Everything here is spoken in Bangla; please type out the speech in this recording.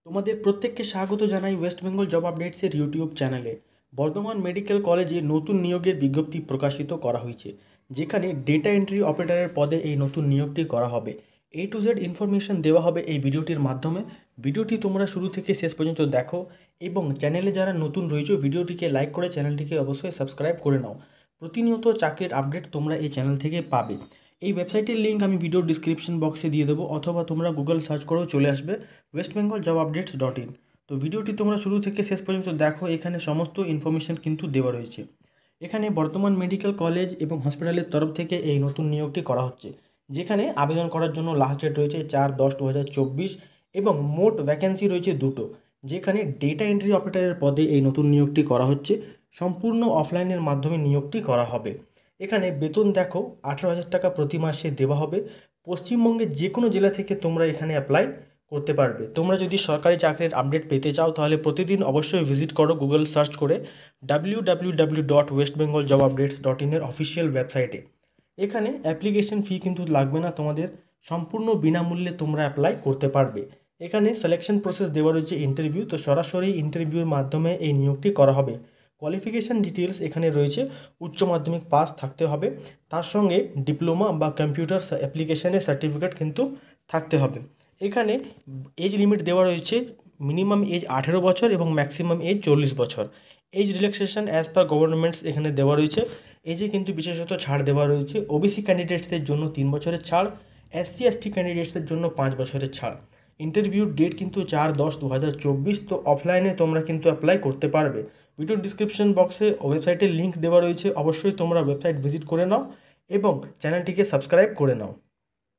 তোমাদের প্রত্যেককে স্বাগত জানাই ওয়েস্ট বেঙ্গল জব আপডেটসের ইউটিউব চ্যানেলে। বর্ধমান মেডিকেল কলেজে নতুন নিয়োগের বিজ্ঞপ্তি প্রকাশিত করা হয়েছে, যেখানে ডেটা এন্ট্রি অপারেটরের পদে এই নতুন নিয়োগটি করা হবে। A to Z ইনফরমেশন দেওয়া হবে এই ভিডিওটির মাধ্যমে। ভিডিওটি তোমরা শুরু থেকে শেষ পর্যন্ত দেখো এবং চ্যানেলে যারা নতুন রয়েছে ভিডিওটিকে লাইক করে চ্যানেলটিকে অবশ্যই সাবস্ক্রাইব করে নাও। প্রতিনিয়ত চাকরির আপডেট তোমরা এই চ্যানেল থেকে পাবে। এই ওয়েবসাইটের লিঙ্ক আমি ভিডিও ডিসক্রিপশন বক্সে দিয়ে দেবো, অথবা তোমরা গুগল সার্চ করেও চলে আসবে westbengaljobupdates.in। তো ভিডিওটি তোমরা শুরু থেকে শেষ পর্যন্ত দেখো, এখানে সমস্ত ইনফরমেশন কিন্তু দেওয়া রয়েছে। এখানে বর্ধমান মেডিকেল কলেজ এবং হসপিটালের তরফ থেকে এই নতুন নিয়োগটি করা হচ্ছে, যেখানে আবেদন করার জন্য লাস্ট ডেট রয়েছে 4/10/2024 এবং মোট ভ্যাকেন্সি রয়েছে দুটো, যেখানে ডেটা এন্ট্রি অপারেটরের পদে এই নতুন নিয়োগটি করা হচ্ছে। সম্পূর্ণ অফলাইনের মাধ্যমে নিয়োগটি করা হবে। এখানে বেতন দেখো 18,000 টাকা প্রতি মাসে দেওয়া হবে। পশ্চিমবঙ্গের যে কোনো জেলা থেকে তোমরা এখানে অ্যাপ্লাই করতে পারবে। তোমরা যদি সরকারি চাকরির আপডেট পেতে চাও তাহলে প্রতিদিন অবশ্যই ভিজিট করো গুগল সার্চ করে www.westbengaljobupdates.in এর অফিসিয়াল ওয়েবসাইটে। এখানে অ্যাপ্লিকেশন ফি কিন্তু লাগবে না তোমাদের, সম্পূর্ণ বিনামূল্যে তোমরা অ্যাপ্লাই করতে পারবে। এখানে সিলেকশন প্রসেস দেওয়া রয়েছে ইন্টারভিউ, তো সরাসরি ইন্টারভিউর মাধ্যমে এই নিয়োগটি করা হবে। কোয়ালিফিকেশান ডিটেলস এখানে রয়েছে, উচ্চ মাধ্যমিক পাস থাকতে হবে, তার সঙ্গে ডিপ্লোমা বা কম্পিউটার অ্যাপ্লিকেশানের সার্টিফিকেট কিন্তু থাকতে হবে। এখানে এজ লিমিট দেওয়া রয়েছে, মিনিমাম এজ 18 বছর এবং ম্যাক্সিমাম এজ 40 বছর। Age relaxation as per governments এখানে দেওয়া রয়েছে। এজে কিন্তু বিশেষত ছাড় দেওয়া রয়েছে। ওবিসি ক্যান্ডিডেটসদের জন্য 3 বছরের ছাড়, SC/ST ক্যান্ডিডেটসদের জন্য 5 বছরের ছাড়। ইন্টারভিউর ডেট কিন্তু 4/10/2024। তো অফলাইনে তোমরা কিন্তু অ্যাপ্লাই করতে পারবে। ভিডিও ডিসক্রিপশন বক্সে ওয়েবসাইটের লিঙ্ক দেওয়া রয়েছে, অবশ্যই তোমরা ওয়েবসাইট ভিজিট করে নাও এবং চ্যানেলটিকে সাবস্ক্রাইব করে নাও।